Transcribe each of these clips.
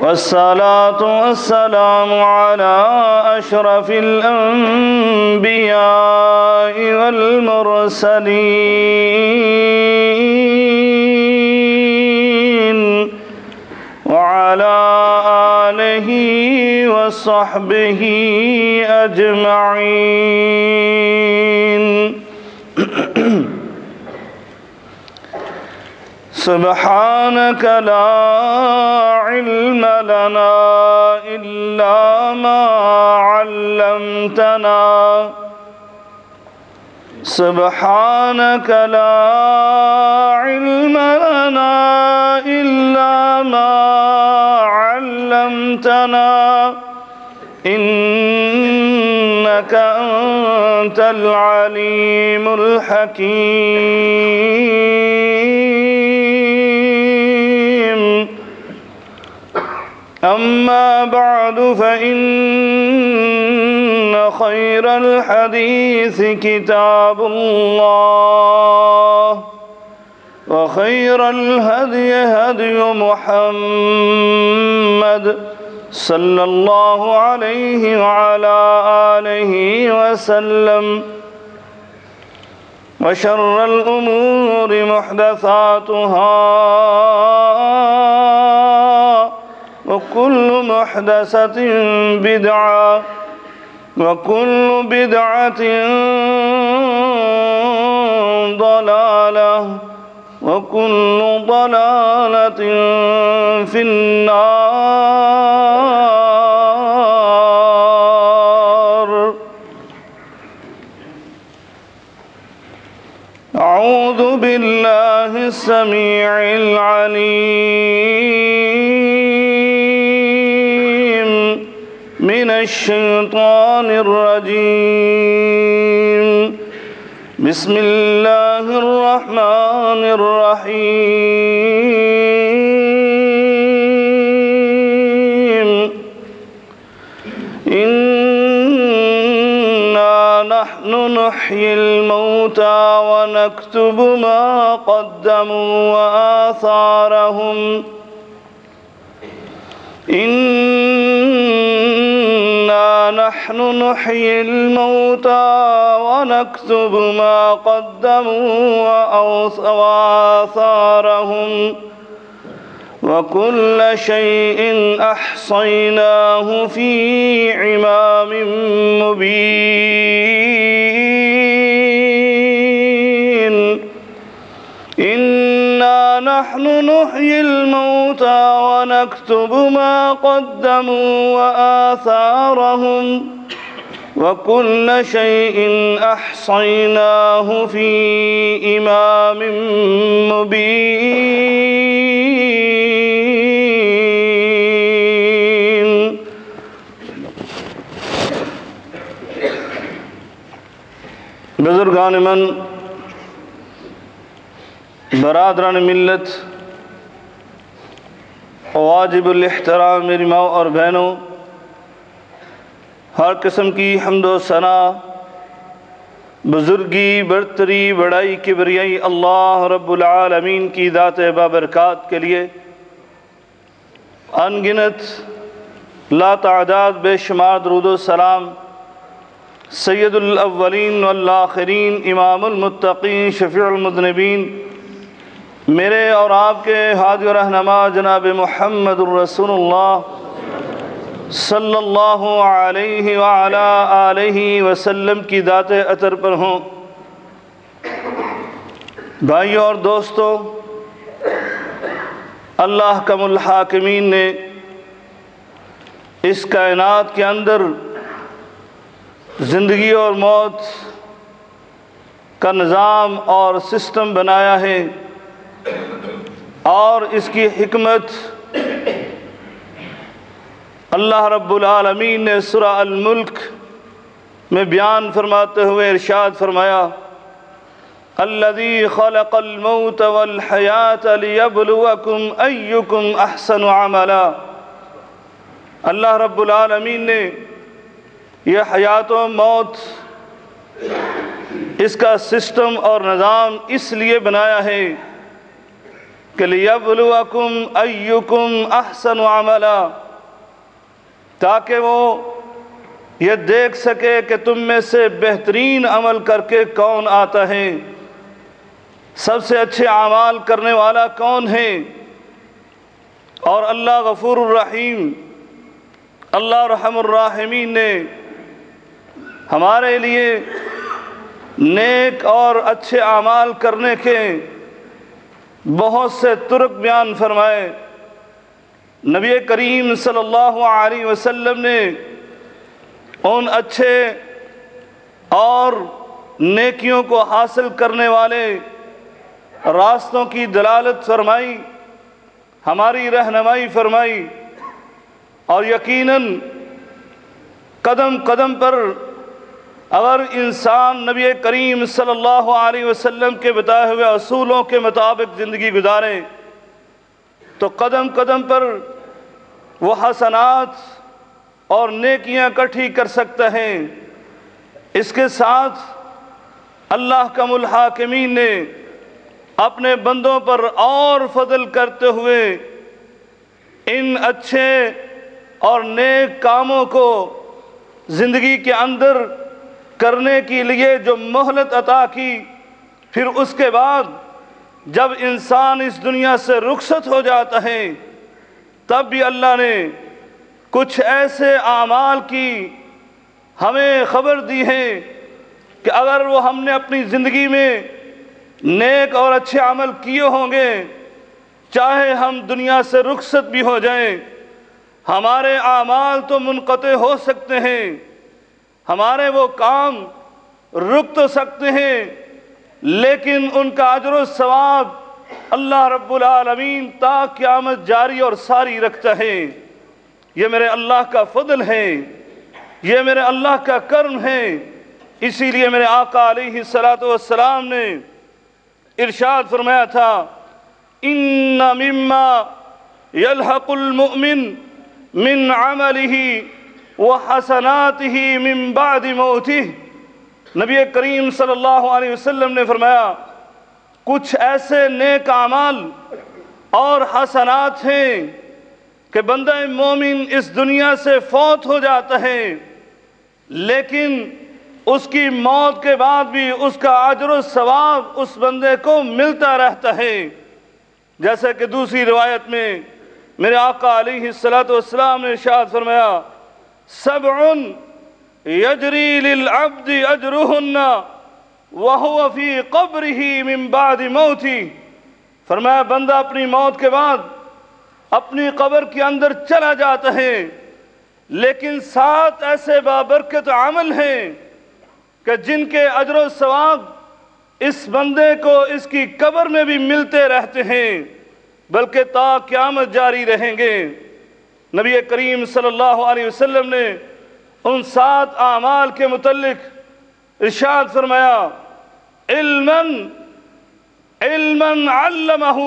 والصلاة والسلام على أشرف الأنبياء والمرسلين وعلى آله وصحبه أجمعين. سبحانك لا علم لنا إلا ما علمتنا سبحانك لا علم لنا إلا ما علمتنا إنك أنت العليم الحكيم. أما بعد فإن خير الحديث كتاب الله وخير الهدي هدي محمد صلى الله عليه وعلى آله وسلم وشر الأمور محدثاتها وكل محدثة بدعة وكل بدعة ضلالة وكل ضلالة في النار. أعوذ بالله السميع العليم من الشيطان الرجيم. بسم الله الرحمن الرحيم. إنا نحن نحيي الموتى ونكتب ما قدموا وآثارهم إنا نحن نحيي الموتى ونكتب ما قدموا وآثارهم وكل شيء أحصيناه في إمام مبين. إنا نحن نحيي الموتى ونكتب ما قدموا وآثارهم وكل شيء أحصيناه في إمام مبين. بزرگان من، برادران ملت، واجب الاحترام میری ماں اور بہنوں، ہر قسم کی حمد و ثنا، بزرگی، برتری، بڑائی، کبریائی اللہ رب العالمین کی ذات بابرکات کے لیے ان گنت لا تعداد بے شمار درود و سلام سید الاولین والآخرین، امام المتقین، شفیع المذنبین، میرے اور آپ کے ہادی و رہنما جناب محمد الرسول اللہ صلی اللہ علیہ وعلا آلہ وسلم کی ذات اطہر پر ہوں۔ بھائیوں اور دوستو، اللہ کم الحاکمین نے اس کائنات کے اندر زندگی اور موت کا نظام اور سسٹم بنایا ہے، اور اس کی حکمت اللہ رب العالمین نے سورہ الملک میں بیان فرماتے ہوئے ارشاد فرمایا، الذی خلق الموت والحیات لیبلوکم ایکم احسن عملا۔ اللہ رب العالمین نے یہ حیات و موت، اس کا سسٹم اور نظام اس لیے بنایا ہے کہ لِيَبْلُوَكُمْ أَيُّكُمْ أَحْسَنُ عَمَلًا، تاکہ وہ یہ دیکھ سکے کہ تم میں سے بہترین عمل کر کے کون آتا ہے، سب سے اچھے اعمال کرنے والا کون ہے۔ اور اللہ غفور الرحیم، اللہ رحم الراحمین نے ہمارے لیے نیک اور اچھے اعمال کرنے کے بہت سے طرق بیان فرمائے۔ نبی کریم صلی اللہ علیہ وسلم نے ان اچھے اور نیکیوں کو حاصل کرنے والے راستوں کی دلالت فرمائی، ہماری رہنمائی فرمائی، اور یقیناً قدم قدم پر اگر انسان نبی کریم صلی اللہ علیہ وسلم کے بتائے ہوئے اصولوں کے مطابق زندگی گزارے تو قدم قدم پر وہ حسنات اور نیکیاں اکٹھی کر سکتا ہے۔ اس کے ساتھ اللہ کم الحاکمین نے اپنے بندوں پر اور فضل کرتے ہوئے ان اچھے اور نیک کاموں کو زندگی کے اندر کرنے کے لیے جو مہلت عطا کی، پھر اس کے بعد جب انسان اس دنیا سے رخصت ہو جاتا ہے تب بھی اللہ نے کچھ ایسے اعمال کی ہمیں خبر دی ہے کہ اگر وہ ہم نے اپنی زندگی میں نیک اور اچھے عمل کیے ہوں گے، چاہے ہم دنیا سے رخصت بھی ہو جائیں، ہمارے اعمال تو منقطع ہو سکتے ہیں، ہمارے وہ کام رک تو سکتے ہیں، لیکن ان کا اجر و ثواب اللہ رب العالمین تا قیامت جاری اور ساری رکھتا ہے۔ یہ میرے اللہ کا فضل ہے، یہ میرے اللہ کا کرم ہے۔ اسی لیے میرے آقا علیہ السلام نے ارشاد فرمایا تھا، ان مما یلحق المؤمن من عملہ وحسناتہ من بعد موتہ۔ نبی کریم صلی اللہ علیہ وسلم نے فرمایا کچھ ایسے نیک اعمال اور حسنات ہیں کہ بندہ مومن اس دنیا سے فوت ہو جاتا ہے، لیکن اس کی موت کے بعد بھی اس کا اجر و ثواب اس بندے کو ملتا رہتا ہے۔ جیسے کہ دوسری روایت میں میرے آقا علیہ السلام نے ارشاد فرمایا، سبع یجری للعبد اجرہن وہو فی قبرہ من بعد موتہ۔ فرمایا بندہ اپنی موت کے بعد اپنی قبر کے اندر چلا جاتا ہے، لیکن 7 ایسے بابرکت عمل ہیں کہ جن کے اجر و ثواب اس بندے کو اس کی قبر میں بھی ملتے رہتے ہیں، بلکہ تا قیامت جاری رہیں گے۔ نبی کریم صلی اللہ علیہ وسلم نے ان 7 اعمال کے متعلق ارشاد فرمایا، علما علمہ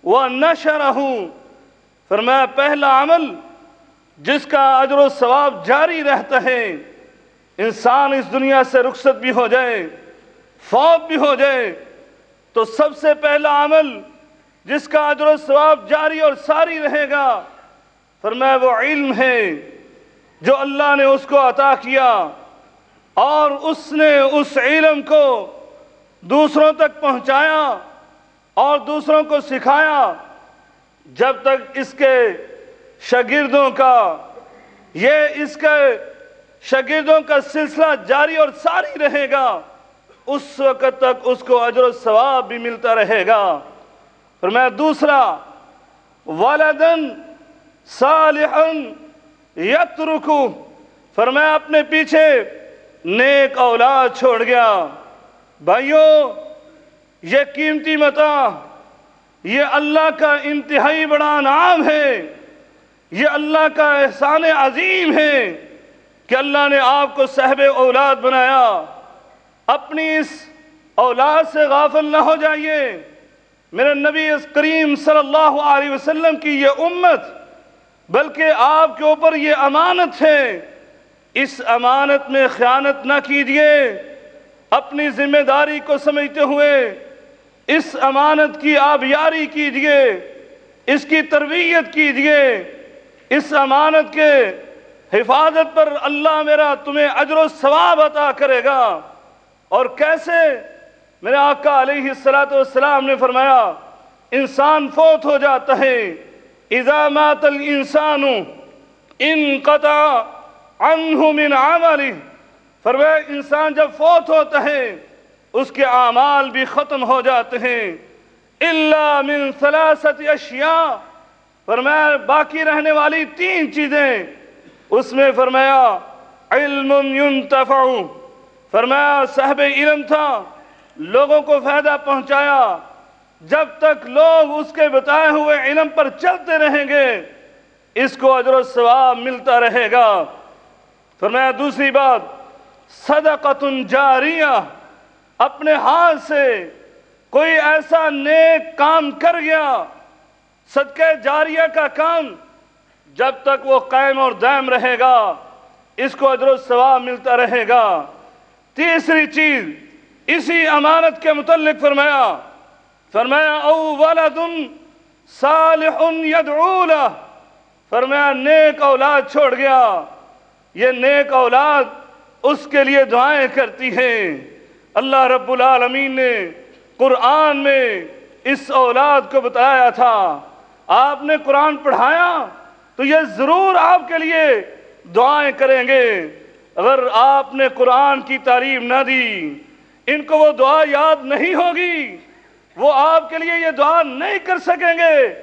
ونشرہ۔ فرمایا پہلا عمل جس کا اجر و ثواب جاری رہتا ہے، انسان اس دنیا سے رخصت بھی ہو جائے، فوت بھی ہو جائے، تو سب سے پہلا عمل جس کا اجر و ثواب جاری اور ساری رہے گا، فرمایا وہ علم ہے جو اللہ نے اس کو عطا کیا، اور اس نے اس علم کو دوسروں تک پہنچایا اور دوسروں کو سکھایا، جب تک اس کے شاگردوں کا سلسلہ جاری اور ساری رہے گا، اس وقت تک اس کو اجر و ثواب بھی ملتا رہے گا۔ فرمایا دوسرا، ولدن صالحا یترکہ۔ فرمایا اپنے پیچھے نیک اولاد چھوڑ گیا۔ بھائیوں، یہ قیمتی متاع، یہ اللہ کا انتہائی بڑا انعام ہے، یہ اللہ کا احسان عظیم ہے کہ اللہ نے آپ کو صاحب اولاد بنایا۔ اپنی اس اولاد سے غافل نہ ہو جائیے۔ میرے نبی کریم صلی اللہ علیہ وسلم کی یہ امت، بلکہ آپ کے اوپر یہ امانت ہے، اس امانت میں خیانت نہ کیجیے۔ اپنی ذمہ داری کو سمجھتے ہوئے اس امانت کی آبیاری کیجئے، اس کی تربیت کیجئے، اس امانت کے حفاظت پر اللہ میرا تمہیں اجر و ثواب عطا کرے گا۔ اور کیسے؟ میرے آقا علیہ السلام نے فرمایا انسان فوت ہو جاتا ہے، اذا مات الانسان انقطع عنہ من عملہ، فرمایا انسان جب فوت ہوتا ہے اس کے اعمال بھی ختم ہو جاتے ہیں، الا من ثلاثت اشیاء، فرمایا باقی رہنے والی 3 چیزیں، اس میں فرمایا علم ينتفع، فرمایا صاحب علم تھا، لوگوں کو فائدہ پہنچایا، جب تک لوگ اس کے بتائے ہوئے علم پر چلتے رہیں گے اس کو اجر و ثواب ملتا رہے گا۔ فرمایا دوسری بات صدقۃ جاریہ، اپنے ہاتھ سے کوئی ایسا نیک کام کر گیا، صدقہ جاریہ کا کام، جب تک وہ قائم اور دائم رہے گا اس کو اجر و ثواب ملتا رہے گا۔ تیسری چیز اسی امانت کے متعلق فرمایا او ولد صالح یدعو لہ، فرمایا نیک اولاد چھوڑ گیا، یہ نیک اولاد اس کے لیے دعائیں کرتی ہیں۔ اللہ رب العالمین نے قرآن میں اس اولاد کو بتایا تھا، آپ نے قرآن پڑھایا تو یہ ضرور آپ کے لیے دعائیں کریں گے۔ اگر آپ نے قرآن کی تعلیم نہ دی، ان کو وہ دعا یاد نہیں ہوگی، وہ آپ کے لیے یہ دعا نہیں کر سکیں گے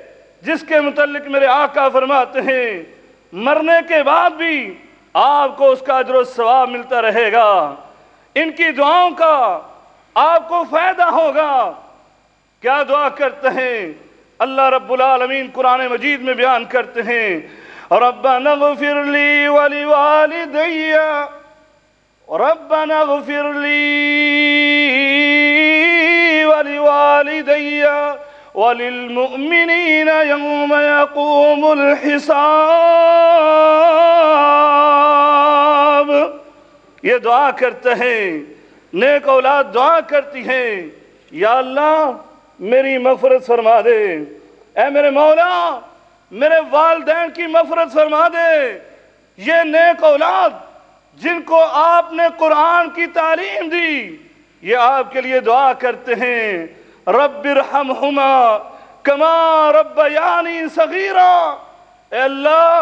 جس کے متعلق میرے آقا فرماتے ہیں مرنے کے بعد بھی آپ کو اس کا اجر و ثواب ملتا رہے گا، ان کی دعاؤں کا آپ کو فائدہ ہوگا۔ کیا دعا کرتے ہیں؟ اللہ رب العالمین قرآن مجید میں بیان کرتے ہیں ربنا اغفر لی ولوالدی، ربنا اغفر لی ولوالدی وللمؤمنین یوم یقوم الحساب۔ یہ دعا کرتے ہیں، نیک اولاد دعا کرتی ہیں یا اللہ میری مغفرت فرما دے، اے میرے مولا میرے والدین کی مغفرت فرما دے۔ یہ نیک اولاد جن کو آپ نے قرآن کی تعلیم دی، یہ آپ کے لیے دعا کرتے ہیں رب ارحمہما کما ربیانی صغیرا، اے اللہ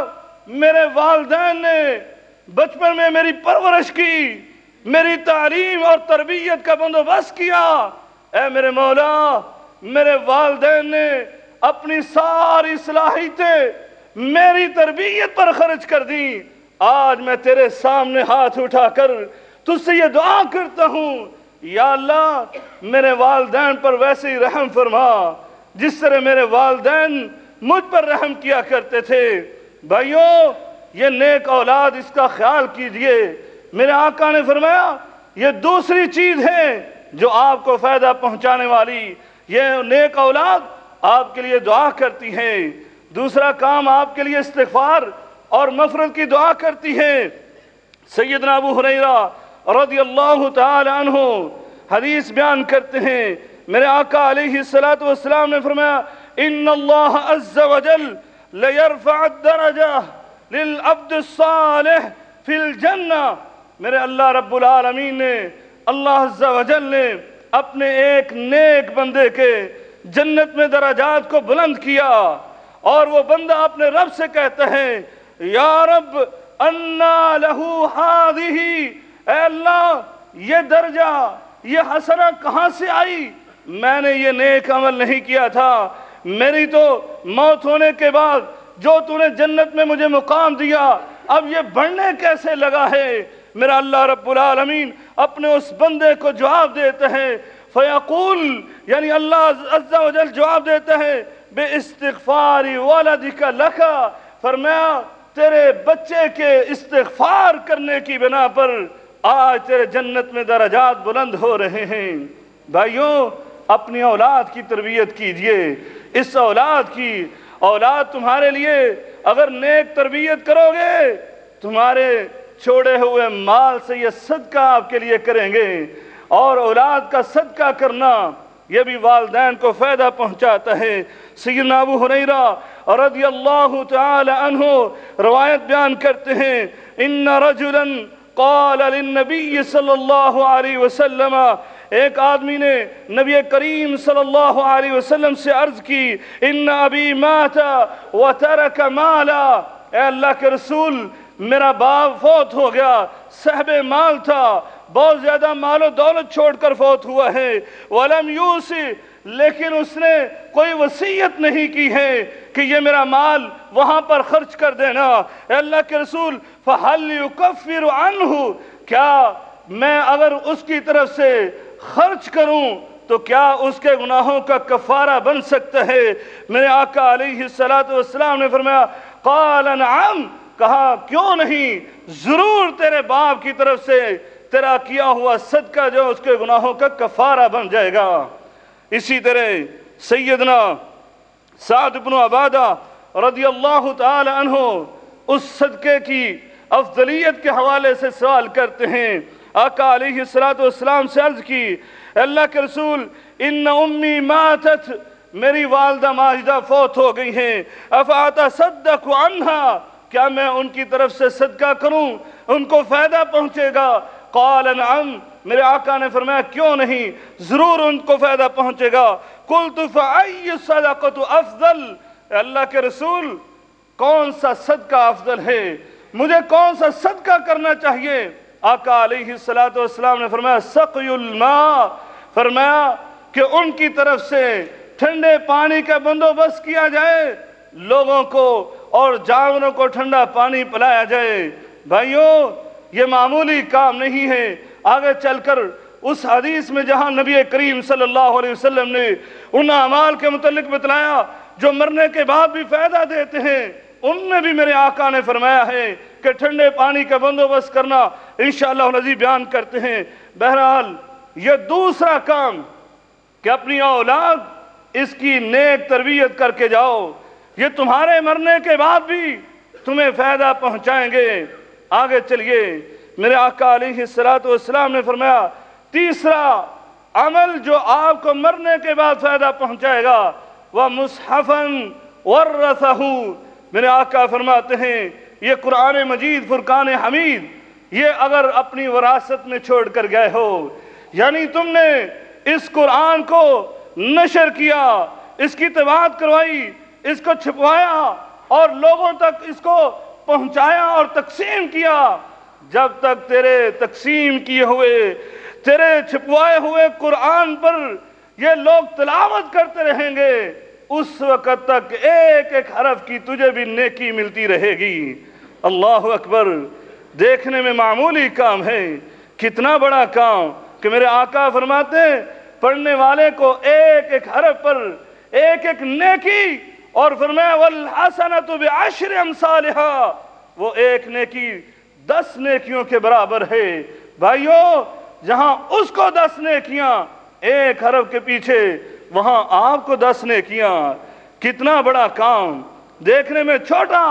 میرے والدین نے بچپن میں میری پرورش کی، میری تعلیم اور تربیت کا بندوبست کیا، اے میرے مولا میرے والدین نے اپنی ساری صلاحیتیں میری تربیت پر خرچ کر دیں، آج میں تیرے سامنے ہاتھ اٹھا کر تجھ سے یہ دعا کرتا ہوں یا اللہ میرے والدین پر ویسے ہی رحم فرما جس طرح میرے والدین مجھ پر رحم کیا کرتے تھے۔ بھائیوں یہ نیک اولاد اس کا خیال کیجئے۔ میرے آقا نے فرمایا یہ دوسری چیز ہے جو آپ کو فائدہ پہنچانے والی، یہ نیک اولاد آپ کے لیے دعا کرتی ہے۔ دوسرا کام آپ کے لیے استغفار اور مغفرت کی دعا کرتی ہے۔ سیدنا ابو ہریرہ رضی اللہ تعالی عنہ حدیث بیان کرتے ہیں، میرے آقا علیہ السلام نے فرمایا ان اللہ عز وجل لیرفع الدرجہ للعبد الصالح فی الجنہ، میرے اللہ رب العالمین نے، اللہ عز وجل نے اپنے ایک نیک بندے کے جنت میں درجات کو بلند کیا، اور وہ بندہ اپنے رب سے کہتا ہے یا رب انا لہو ہذہ، اے اللہ یہ درجہ یہ حسنہ کہاں سے آئی؟ میں نے یہ نیک عمل نہیں کیا تھا، میری تو موت ہونے کے بعد جو تو نے جنت میں مجھے مقام دیا اب یہ بڑھنے کیسے لگا ہے؟ میرا اللہ رب العالمین اپنے اس بندے کو جواب دیتا ہے فیقول، یعنی اللہ عز و جل جواب دیتا ہے بے استغفار والدک لکا، فرمایا تیرے بچے کے استغفار کرنے کی بنا پر آج تیرے جنت میں درجات بلند ہو رہے ہیں۔ بھائیوں اپنی اولاد کی تربیت کیجئے، اس اولاد تمہارے لیے اگر نیک تربیت کرو گے تمہارے چھوڑے ہوئے مال سے یہ صدقہ آپ کے لیے کریں گے، اور اولاد کا صدقہ کرنا یہ بھی والدین کو فائدہ پہنچاتا ہے۔ سیدنا ابو ہریرہ رضی اللہ تعالی عنہ روایت بیان کرتے ہیں، ان رجلا قال للنبی صلی اللہ علیہ وسلم، ایک آدمی نے نبی کریم صلی اللہ علیہ وسلم سے عرض کی، ان ابی مات وترک مالا، اے اللہ کے رسول میرا باپ فوت ہو گیا، صاحب مال تھا، بہت زیادہ مال و دولت چھوڑ کر فوت ہوا ہے، وَلَمْ يُوصِ، لیکن اس نے کوئی وصیت نہیں کی ہے کہ یہ میرا مال وہاں پر خرچ کر دینا، اے اللہ کے رسول فَهَلْ يُكَفِّرُ عَنْهُ، کیا میں اگر اس کی طرف سے خرچ کروں تو کیا اس کے گناہوں کا کفارہ بن سکتا ہے؟ میرے آقا علیہ السلام نے فرمایا قَالَ نَعَمْ، کہا کیوں نہیں، ضرور تیرے باپ کی طرف سے تیرا کیا ہوا صدقہ جو اس کے گناہوں کا کفارہ بن جائے گا۔ اسی طرح سیدنا سعد بن عبادہ رضی اللہ تعالی عنہ اس صدقے کی افضلیت کے حوالے سے سوال کرتے ہیں، آقا علیہ السلام سے عرض کی، اللہ کے رسول ان امی ماتت، میری والدہ ماجدہ فوت ہو گئی ہیں، افاتصدق عنہا، کیا میں ان کی طرف سے صدقہ کروں، ان کو فائدہ پہنچے گا؟ قال نعم، میرے آقا نے فرمایا کیوں نہیں، ضرور ان کو فائدہ پہنچے گا۔ قلت فأی صدقۃ افضل، اللہ کے رسول کون سا صدقہ افضل ہے، مجھے کون سا صدقہ کرنا چاہیے؟ آقا علیہ السلام نے فرمایا سقی الماء، فرمایا کہ ان کی طرف سے ٹھنڈے پانی کا بندوبست کیا جائے، لوگوں کو اور جانوروں کو ٹھنڈا پانی پلایا جائے۔ بھائیوں یہ معمولی کام نہیں ہے، آگے چل کر اس حدیث میں جہاں نبی کریم صلی اللہ علیہ وسلم نے ان اعمال کے متعلق بتلایا جو مرنے کے بعد بھی فائدہ دیتے ہیں، ان میں بھی میرے آقا نے فرمایا ہے کہ ٹھنڈے پانی کا بندوبست کرنا انشاءاللہ العزیز بیان کرتے ہیں۔ بہرحال یہ دوسرا کام کہ اپنی اولاد اس کی نیک تربیت کر کے جاؤ، یہ تمہارے مرنے کے بعد بھی تمہیں فائدہ پہنچائیں گے۔ آگے چلیے، میرے آقا علیہ السلام نے فرمایا تیسرا عمل جو آپ کو مرنے کے بعد فائدہ پہنچائے گا وہ مصحفاً ورثہ، میرے آقا فرماتے ہیں یہ قرآن مجید فرقان حمید یہ اگر اپنی وراثت میں چھوڑ کر گئے ہو، یعنی تم نے اس قرآن کو نشر کیا، اس کی طباعت کروائی، اس کو چھپوایا اور لوگوں تک اس کو پہنچایا اور تقسیم کیا، جب تک تیرے تقسیم کیے ہوئے تیرے چھپوائے ہوئے قرآن پر یہ لوگ تلاوت کرتے رہیں گے، اس وقت تک ایک ایک حرف کی تجھے بھی نیکی ملتی رہے گی۔ اللہ اکبر، دیکھنے میں معمولی کام ہے، کتنا بڑا کام کہ میرے آقا فرماتے ہیں پڑھنے والے کو ایک ایک حرف پر ایک ایک نیکی، اور فرمایا وَالْحَسَنَةُ بِعَشْرِ أَمْثَالِهَا، وہ ایک نیکی 10 نیکیوں کے برابر ہے۔ بھائیوں جہاں اس کو 10 نیکیاں ایک حرف کے پیچھے، وہاں آپ کو 10 نیکیاں، کتنا بڑا کام، دیکھنے میں چھوٹا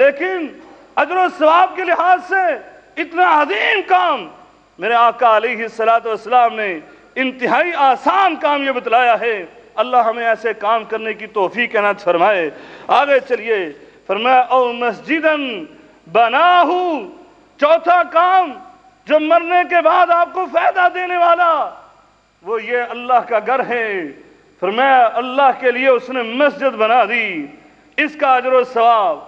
لیکن اجر و ثواب کے لحاظ سے اتنا عظیم کام میرے آقا علیہ السلام نے انتہائی آسان کام یہ بتلایا ہے۔ اللہ ہمیں ایسے کام کرنے کی توفیق عنایت فرمائے۔ آگے چلیے، فرمایا او مسجدن بناہ، چوتھا کام جو مرنے کے بعد آپ کو فائدہ دینے والا وہ یہ اللہ کا گھر ہے، فرمایا اللہ کے لیے اس نے مسجد بنا دی، اس کا اجر و ثواب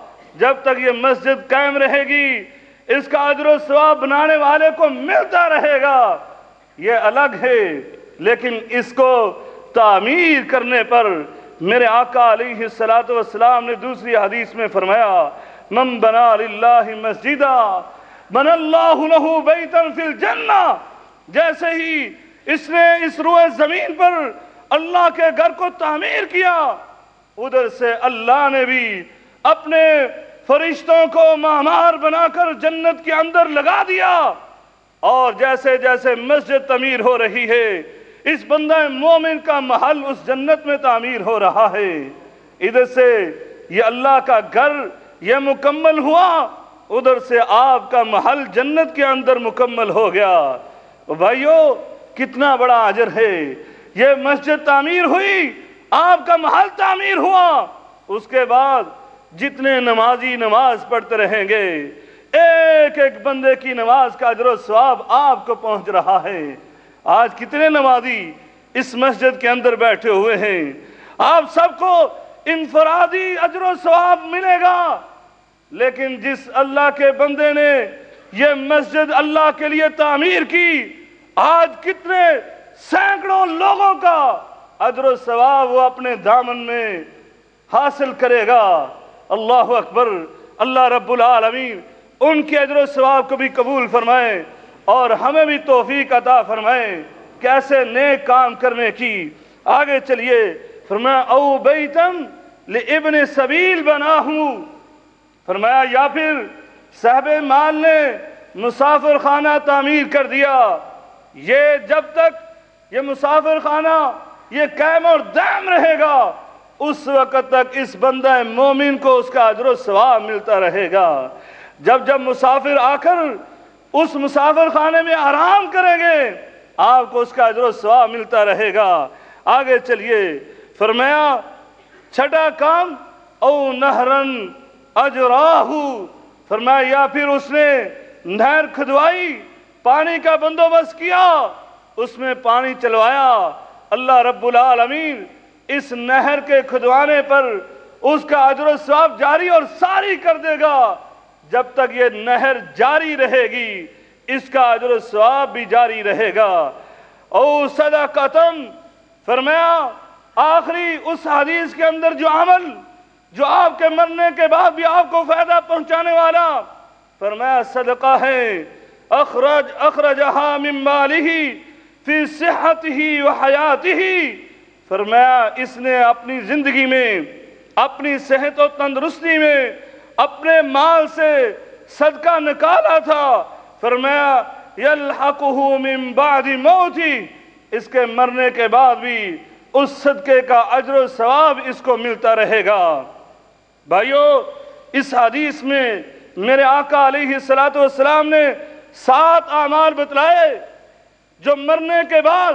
جب تک یہ مسجد قائم رہے گی اس کا اجر و ثواب بنانے والے کو ملتا رہے گا، یہ الگ ہے، لیکن اس کو تعمیر کرنے پر میرے آقا علیہ السلام نے دوسری حدیث میں فرمایا من بنا للہ مسجدہ بن اللہ لہ بیتا فی الجنہ، جیسے ہی اس نے اس روئے زمین پر اللہ کے گھر کو تعمیر کیا، ادھر سے اللہ نے بھی اپنے فرشتوں کو معمار بنا کر جنت کے اندر لگا دیا، اور جیسے جیسے مسجد تعمیر ہو رہی ہے اس بندہ مومن کا محل اس جنت میں تعمیر ہو رہا ہے، ادھر سے یہ اللہ کا گھر یہ مکمل ہوا، ادھر سے آپ کا محل جنت کے اندر مکمل ہو گیا۔ بھائیو کتنا بڑا اجر ہے، یہ مسجد تعمیر ہوئی، آپ کا محل تعمیر ہوا، اس کے بعد جتنے نمازی نماز پڑھتے رہیں گے، ایک ایک بندے کی نماز کا اجر و ثواب آپ کو پہنچ رہا ہے۔ آج کتنے نمازی اس مسجد کے اندر بیٹھے ہوئے ہیں، آپ سب کو انفرادی اجر و ثواب ملے گا، لیکن جس اللہ کے بندے نے یہ مسجد اللہ کے لیے تعمیر کی، آج کتنے سینکڑوں لوگوں کا اجر و ثواب وہ اپنے دامن میں حاصل کرے گا۔ اللہ اکبر۔ اللہ رب العالمین ان کے اجر و ثواب کو بھی قبول فرمائے اور ہمیں بھی توفیق عطا فرمائے کیسے نیک کام کرنے کی۔ آگے چلیے، فرمایا او بیتن لابن سبیل بنا ہوں، فرمایا یا پھر صاحب مال نے مسافر خانہ تعمیر کر دیا، یہ جب تک یہ مسافر خانہ یہ قائم اور دائم رہے گا، اس وقت تک اس بندہ مومن کو اس کا اجر و ثواب ملتا رہے گا۔ جب جب مسافر آ کر اس مسافر خانے میں آرام کریں گے، آپ کو اس کا اجر و ثواب ملتا رہے گا۔ آگے چلیے، فرمایا چھٹا کام او نہرن اجراہو، فرمایا یا پھر اس نے نہر کھدوائی، پانی کا بندوبست کیا، اس میں پانی چلوایا۔ اللہ رب العالمین اس نہر کے کھدوانے پر اس کا اجر و ثواب جاری اور ساری کر دے گا۔ جب تک یہ نہر جاری رہے گی، اس کا اجر و ثواب بھی جاری رہے گا۔ او صدقتن، فرمایا آخری اس حدیث کے اندر جو عمل جو آپ کے مرنے کے بعد بھی آپ کو فائدہ پہنچانے والا، فرمایا صدقہ ہے، اخرجہا من مالہ فی صحتہ و حیاتہ، فرمایا اس نے اپنی زندگی میں، اپنی صحت و تندرستی میں اپنے مال سے صدقہ نکالا تھا، فرمایا یلحقہ من بعد موتہ، اس کے مرنے کے بعد بھی اس صدقے کا اجر و ثواب اس کو ملتا رہے گا۔ بھائیو، اس حدیث میں میرے آقا علیہ السلام نے 7 اعمال بتلائے جو مرنے کے بعد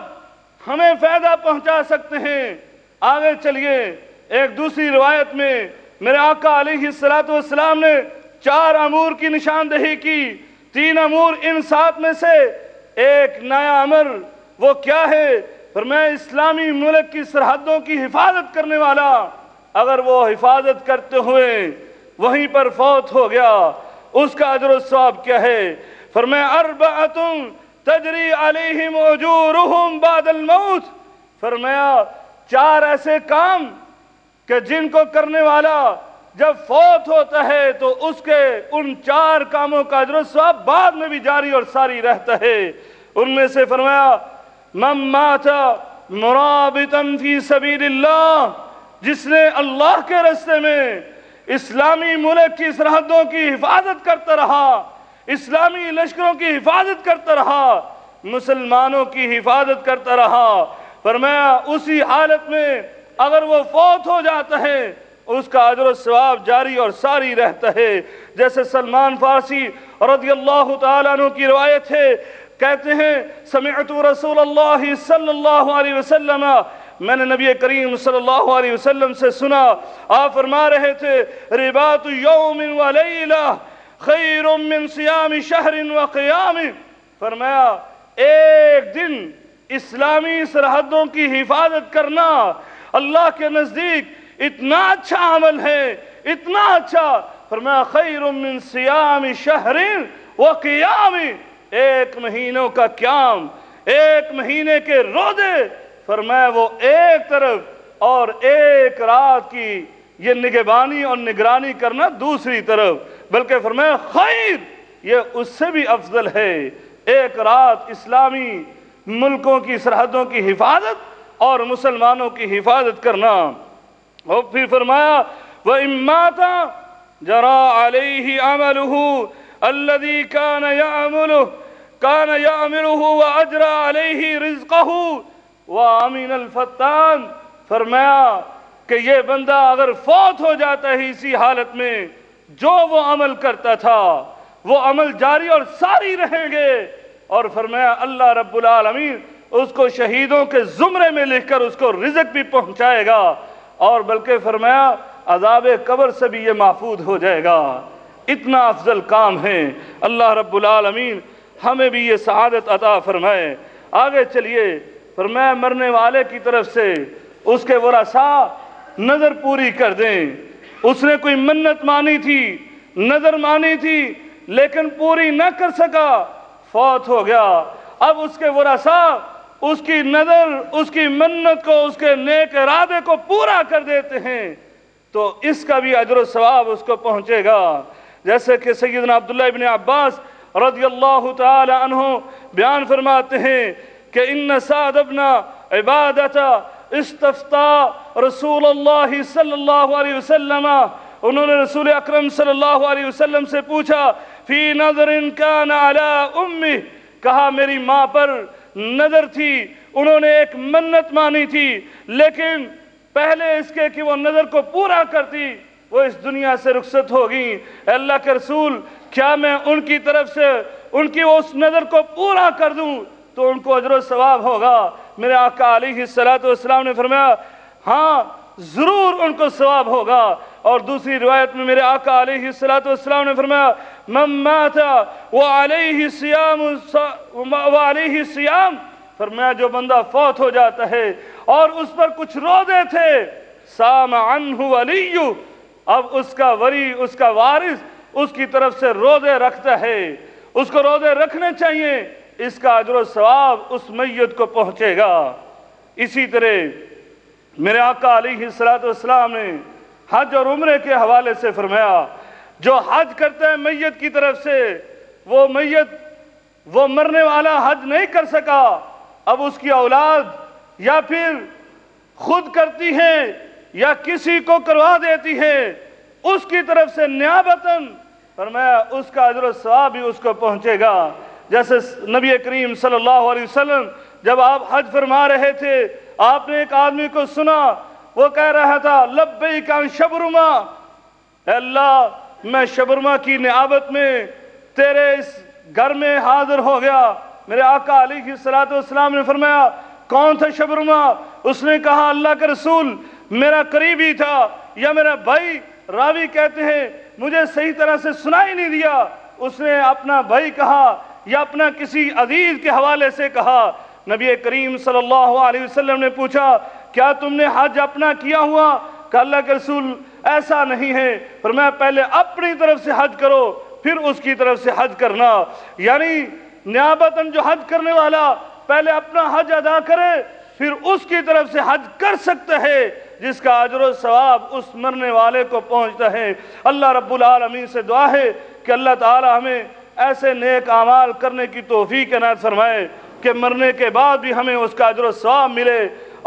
ہمیں فائدہ پہنچا سکتے ہیں۔ آگے چلیے، ایک دوسری روایت میں میرے آقا علیہ السلام نے 4 امور کی نشاندہی کی۔ 3 امور، ان 7 میں سے ایک نیا امر، وہ کیا ہے؟ فرمایا اسلامی ملک کی سرحدوں کی حفاظت کرنے والا، اگر وہ حفاظت کرتے ہوئے وہیں پر فوت ہو گیا، اس کا اجر و ثواب کیا ہے؟ فرمایا اربعۃ تجری علیہم اجورہم بعد الموت، فرمایا 4 ایسے کام کہ جن کو کرنے والا جب فوت ہوتا ہے تو اس کے ان 4 کاموں کا اجر و ثواب بعد میں بھی جاری اور ساری رہتا ہے۔ ان میں سے فرمایا من مات مرابطا فی سبیل اللہ، جس نے اللہ کے راستے میں اسلامی ملک کی سرحدوں کی حفاظت کرتا رہا، اسلامی لشکروں کی حفاظت کرتا رہا، مسلمانوں کی حفاظت کرتا رہا، فرمایا اسی حالت میں اگر وہ فوت ہو جاتا ہے اس کا اجر و ثواب جاری اور ساری رہتا ہے۔ جیسے سلمان فارسی رضی اللہ تعالیٰ عنہ کی روایت ہے، کہتے ہیں سمعت رسول اللہ صلی اللہ علیہ وسلم، میں نے نبی کریم صلی اللہ علیہ وسلم سے سنا، آپ فرما رہے تھے رباط یوم و لیلہ خیر من صیام شہر و قیام، فرمایا ایک دن اسلامی سرحدوں کی حفاظت کرنا اللہ کے نزدیک اتنا اچھا عمل ہے، اتنا اچھا، فرمایا خیر من صیام شہر و قیام، 1 مہینوں کا قیام، 1 مہینے کے روزے، فرمایا وہ ایک طرف اور 1 رات کی یہ نگہبانی اور نگرانی کرنا دوسری طرف، بلکہ فرمایا خیر، یہ اس سے بھی افضل ہے، 1 رات اسلامی ملکوں کی سرحدوں کی حفاظت اور مسلمانوں کی حفاظت کرنا۔ اور پھر فرمایا وَإِن مَّاتَ جَرَى عَلَيْهِ عَمَلُهُ الَّذِي كَانَ يَعْمِلُهُ وَأَجْرَى عَلَيْهِ رِزْقَهُ وَأَمِنَ الْفَتَّانِ، فرمایا کہ یہ بندہ اگر فوت ہو جاتا ہے اسی حالت میں، جو وہ عمل کرتا تھا وہ عمل جاری اور ساری رہیں گے، اور فرمایا اللہ رب العالمین اس کو شہیدوں کے زمرے میں لکھ کر اس کو رزق بھی پہنچائے گا، اور بلکہ فرمایا عذاب قبر سے بھی یہ محفوظ ہو جائے گا۔ اتنا افضل کام ہے۔ اللہ رب العالمین ہمیں بھی یہ سعادت عطا فرمائے۔ آگے چلیے، فرمایا مرنے والے کی طرف سے اس کے ورثاء نظر پوری کر دیں۔ اس نے کوئی منت مانی تھی، نظر مانی تھی، لیکن پوری نہ کر سکا، فوت ہو گیا۔ اب اس کے ورثاء اس کی نظر، اس کی منت کو، اس کے نیک ارادے کو پورا کر دیتے ہیں، تو اس کا بھی اجر و ثواب اس کو پہنچے گا۔ جیسے کہ سیدنا عبداللہ ابن عباس رضی اللہ تعالی عنہ بیان فرماتے ہیں کہ ان سعد ابن عبادۃ استفتى رسول اللہ صلی اللہ علیہ وسلم، انہوں نے رسول اکرم صلی اللہ علیہ وسلم سے پوچھا فی نظر کان علی امی، کہا میری ماں پر نظر تھی، انہوں نے ایک منت مانی تھی، لیکن پہلے اس کے کہ وہ نظر کو پورا کرتی وہ اس دنیا سے رخصت ہوگی۔ اے اللہ کے رسول، کیا میں ان کی طرف سے ان کی اس نظر کو پورا کر دوں تو ان کو اجر و ثواب ہوگا؟ میرے آقا علیہ السلام نے فرمایا ہاں ضرور ان کو ثواب ہوگا۔ اور دوسری روایت میں میرے آقا علیہ السلام نے فرمایا من مات وعلیہ صیام، فرمایا جو بندہ فوت ہو جاتا ہے اور اس پر کچھ روزے تھے، صام عنہ ولی، اب اس کا ولی، اس کا وارث اس کی طرف سے روزے رکھتا ہے، اس کو روزے رکھنے چاہیے، اس کا اجر و ثواب اس میت کو پہنچے گا۔ اسی طرح میرے آقا علیہ السلام نے حج اور عمرے کے حوالے سے فرمایا جو حج کرتا ہے میت کی طرف سے، وہ میت، وہ مرنے والا حج نہیں کر سکا، اب اس کی اولاد یا پھر خود کرتی ہے یا کسی کو کروا دیتی ہے، اس کی طرف سے نیابتاً فرمایا اس کا اجر و ثواب بھی اس کو پہنچے گا۔ جیسے نبی کریم صلی اللہ علیہ وسلم جب آپ حج فرما رہے تھے، آپ نے ایک آدمی کو سنا، وہ کہہ رہا تھا لبیک عن شبرما، اے اللہ میں شبرما کی نیابت میں تیرے اس گھر میں حاضر ہو گیا۔ میرے آقا علیہ السلام نے فرمایا کون تھا شبرما؟ اس نے کہا اللہ کے رسول میرا قریبی تھا یا میرا بھائی، راوی کہتے ہیں مجھے صحیح طرح سے سنائی نہیں دیا، اس نے اپنا بھائی کہا یا اپنا کسی عزیز کے حوالے سے کہا۔ نبی کریم صلی اللہ علیہ وسلم نے پوچھا کیا تم نے حج اپنا کیا ہوا؟ کہ اللہ کے رسول ایسا نہیں ہے، فرمایا پہلے اپنی طرف سے حج کرو پھر اس کی طرف سے حج کرنا، یعنی نیابتاً جو حج کرنے والا پہلے اپنا حج ادا کرے پھر اس کی طرف سے حج کر سکتا ہے، جس کا اجر و ثواب اس مرنے والے کو پہنچتا ہے۔ اللہ رب العالمین سے دعا ہے کہ اللہ تعالی ہمیں ایسے نیک اعمال کرنے کی توفیق عنایت فرمائے کہ مرنے کے بعد بھی ہمیں اس کا اجر و ثواب ملے،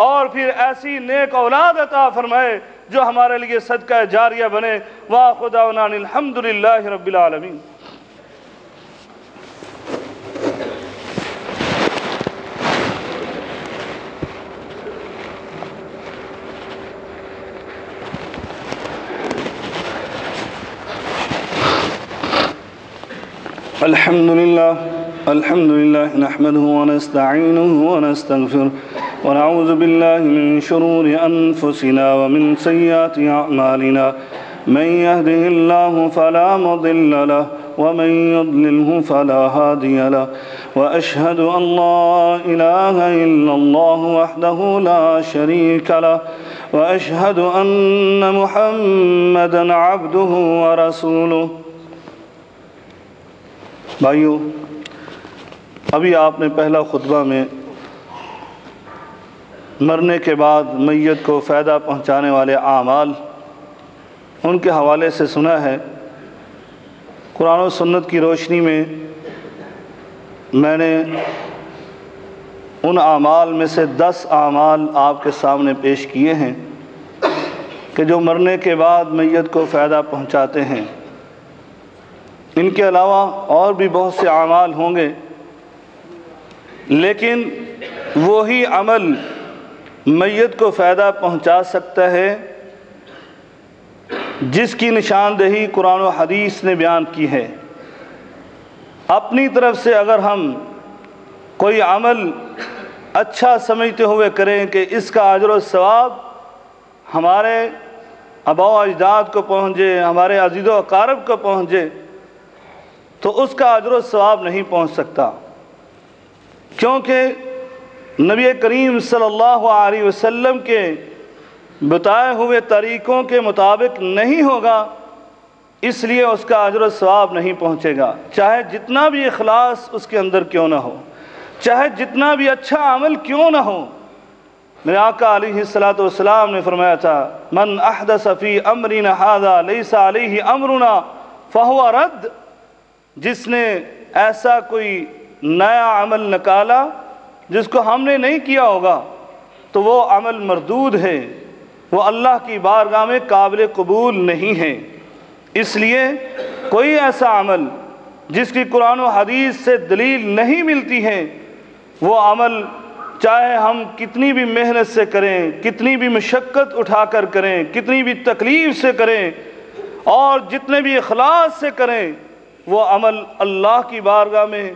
اور پھر ایسی نیک اولاد عطا فرمائے جو ہمارے لیے صدقہ جاریہ بنے۔ وآخر دعوانا ان الحمدللہ رب العالمین۔ الحمد لله نحمده ونستعينه ونستغفره ونعوذ بالله من شرور أنفسنا ومن سيئات أعمالنا، من يهده الله فلا مضل له ومن يضلله فلا هادي له، وأشهد أن لا إله إلا الله وحده لا شريك له، وأشهد أن محمدا عبده ورسوله۔ بھائیو، ابھی آپ نے پہلا خطبہ میں مرنے کے بعد میت کو فائدہ پہنچانے والے اعمال ان کے حوالے سے سنا ہے۔ قرآن و سنت کی روشنی میں میں نے ان اعمال میں سے 10 اعمال آپ کے سامنے پیش کیے ہیں کہ جو مرنے کے بعد میت کو فائدہ پہنچاتے ہیں۔ ان کے علاوہ اور بھی بہت سے اعمال ہوں گے، لیکن وہی عمل میت کو فائدہ پہنچا سکتا ہے جس کی نشاندہی قرآن و حدیث نے بیان کی ہے۔ اپنی طرف سے اگر ہم کوئی عمل اچھا سمجھتے ہوئے کریں کہ اس کا اجر و ثواب ہمارے آباء و اجداد کو پہنچے، ہمارے عزیز و اقارب کو پہنچے، تو اس کا اجر و ثواب نہیں پہنچ سکتا، کیونکہ نبی کریم صلی اللہ علیہ وسلم کے بتائے ہوئے طریقوں کے مطابق نہیں ہوگا، اس لیے اس کا اجر و ثواب نہیں پہنچے گا، چاہے جتنا بھی اخلاص اس کے اندر کیوں نہ ہو، چاہے جتنا بھی اچھا عمل کیوں نہ ہو۔ میرے آقا علیہ السلام نے فرمایا تھا، من احدث فی امرنا ھذا لیس علیہ امرنا فہو رد، جس نے ایسا کوئی نیا عمل نکالا جس کو ہم نے نہیں کیا ہوگا تو وہ عمل مردود ہے، وہ اللہ کی بارگاہ میں قابل قبول نہیں ہے۔ اس لیے کوئی ایسا عمل جس کی قرآن و حدیث سے دلیل نہیں ملتی ہے، وہ عمل چاہے ہم کتنی بھی محنت سے کریں، کتنی بھی مشقت اٹھا کر کریں، کتنی بھی تکلیف سے کریں اور جتنے بھی اخلاص سے کریں، وہ عمل اللہ کی بارگاہ میں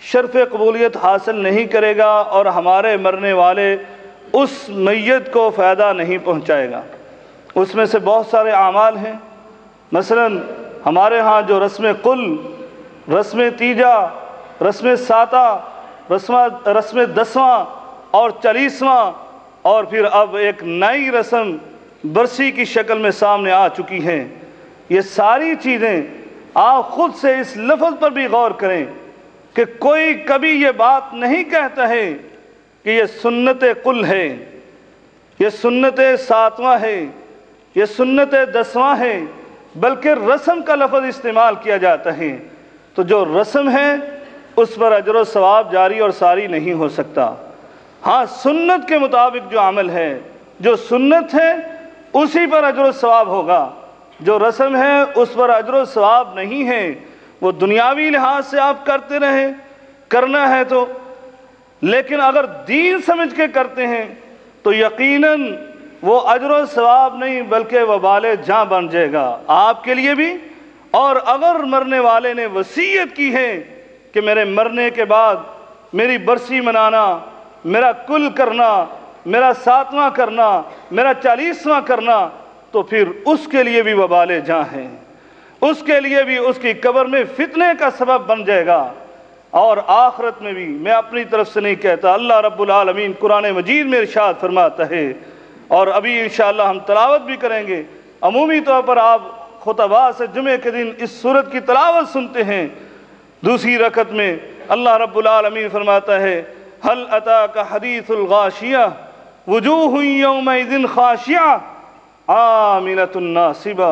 شرف قبولیت حاصل نہیں کرے گا اور ہمارے مرنے والے اس میت کو فائدہ نہیں پہنچائے گا۔ اس میں سے بہت سارے اعمال ہیں، مثلا ہمارے ہاں جو رسم قل، رسم تیجا، رسم ساتہ، رسم دسواں اور 40واں، اور پھر اب ایک نئی رسم برسی کی شکل میں سامنے آ چکی ہیں۔ یہ ساری چیزیں آپ خود سے اس لفظ پر بھی غور کریں کہ کوئی کبھی یہ بات نہیں کہتا ہے کہ یہ سنت قل ہے، یہ سنت ساتواں ہے، یہ سنت دسواں ہے، بلکہ رسم کا لفظ استعمال کیا جاتا ہے۔ تو جو رسم ہے اس پر اجر و ثواب جاری اور ساری نہیں ہو سکتا۔ ہاں، سنت کے مطابق جو عمل ہے، جو سنت ہے اسی پر اجر و ثواب ہوگا، جو رسم ہے اس پر اجر و ثواب نہیں ہے۔ وہ دنیاوی لحاظ سے آپ کرتے رہیں، کرنا ہے تو، لیکن اگر دین سمجھ کے کرتے ہیں تو یقیناً وہ اجر و ثواب نہیں بلکہ وبال جاں بن جائے گا آپ کے لیے بھی۔ اور اگر مرنے والے نے وصیت کی ہے کہ میرے مرنے کے بعد میری برسی منانا، میرا کل کرنا، میرا ساتواں کرنا، میرا 40واں کرنا، تو پھر اس کے لیے بھی وبال جاں ہے، اس کے لیے بھی اس کی قبر میں فتنے کا سبب بن جائے گا، اور آخرت میں بھی۔ میں اپنی طرف سے نہیں کہتا، اللہ رب العالمین قرآن مجید میں ارشاد فرماتا ہے، اور ابھی انشاءاللہ ہم تلاوت بھی کریں گے۔ عمومی طور پر آپ خطبہ سے جمعے کے دن اس سورت کی تلاوت سنتے ہیں۔ دوسری رکعت میں اللہ رب العالمین فرماتا ہے، هل اتاک حدیث الغاشیہ وجوہ یومئذ خاشعہ عاملۃ ناصبہ،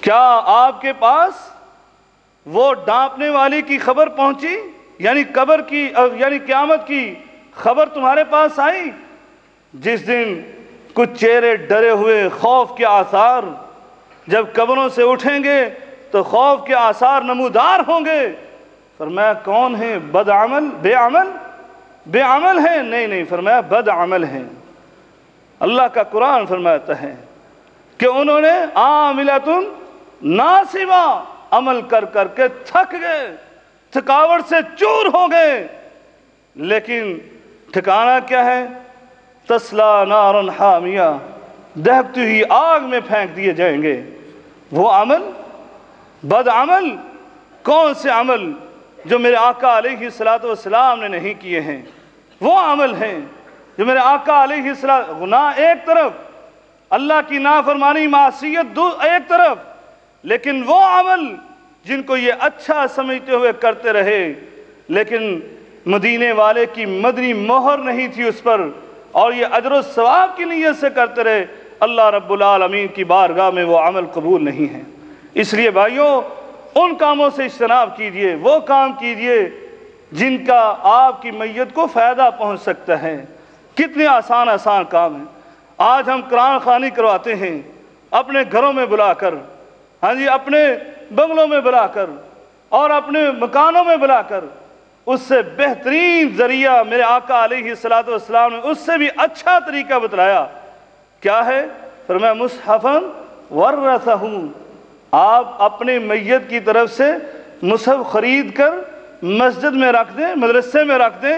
کیا آپ کے پاس وہ ڈانپنے والی کی خبر پہنچی، یعنی قبر کی، یعنی قیامت کی خبر تمہارے پاس آئی، جس دن کچھ چہرے ڈرے ہوئے، خوف کے آثار، جب قبروں سے اٹھیں گے تو خوف کے آثار نمودار ہوں گے۔ فرمایا کون ہیں؟ بد عمل، بے عمل ہیں؟ نہیں، فرمایا بد عمل ہیں۔ اللہ کا قرآن فرماتا ہے کہ انہوں نے عاملۃ ناصبہ، عمل کر کر کے تھک گئے، تھکاوٹ سے چور ہو گئے، لیکن ٹھکانہ کیا ہے؟ تسلا نارا حامیہ، دہکتی ہوئی آگ میں پھینک دیے جائیں گے۔ وہ عمل، بد عمل، کون سے عمل جو میرے آقا علیہ السلام نے نہیں کیے ہیں؟ وہ عمل ہیں جو میرے آقا علیہ السلام، گناہ ایک طرف، اللہ کی نافرمانی معصیت ایک طرف، لیکن وہ عمل جن کو یہ اچھا سمجھتے ہوئے کرتے رہے، لیکن مدینے والے کی مدنی مہر نہیں تھی اس پر، اور یہ اجر و ثواب کی نیت سے کرتے رہے، اللہ رب العالمین کی بارگاہ میں وہ عمل قبول نہیں ہے۔ اس لیے بھائیوں، ان کاموں سے اجتناب کیجئے، وہ کام کیجئے جن کا آپ کی میت کو فائدہ پہنچ سکتا ہے۔ کتنے آسان کام ہیں۔ آج ہم قرآن خوانی کرواتے ہیں اپنے گھروں میں بلا کر، ہاں جی، اپنے بنگلوں میں بلا کر اور اپنے مکانوں میں بلا کر۔ اس سے بہترین ذریعہ میرے آقا علیہ السلام نے اس سے بھی اچھا طریقہ بتلایا۔ کیا ہے؟ فرمایا مصحفاً ورثہ، آپ اپنے میت کی طرف سے مصحف خرید کر مسجد میں رکھ دیں، مدرسے میں رکھ دیں،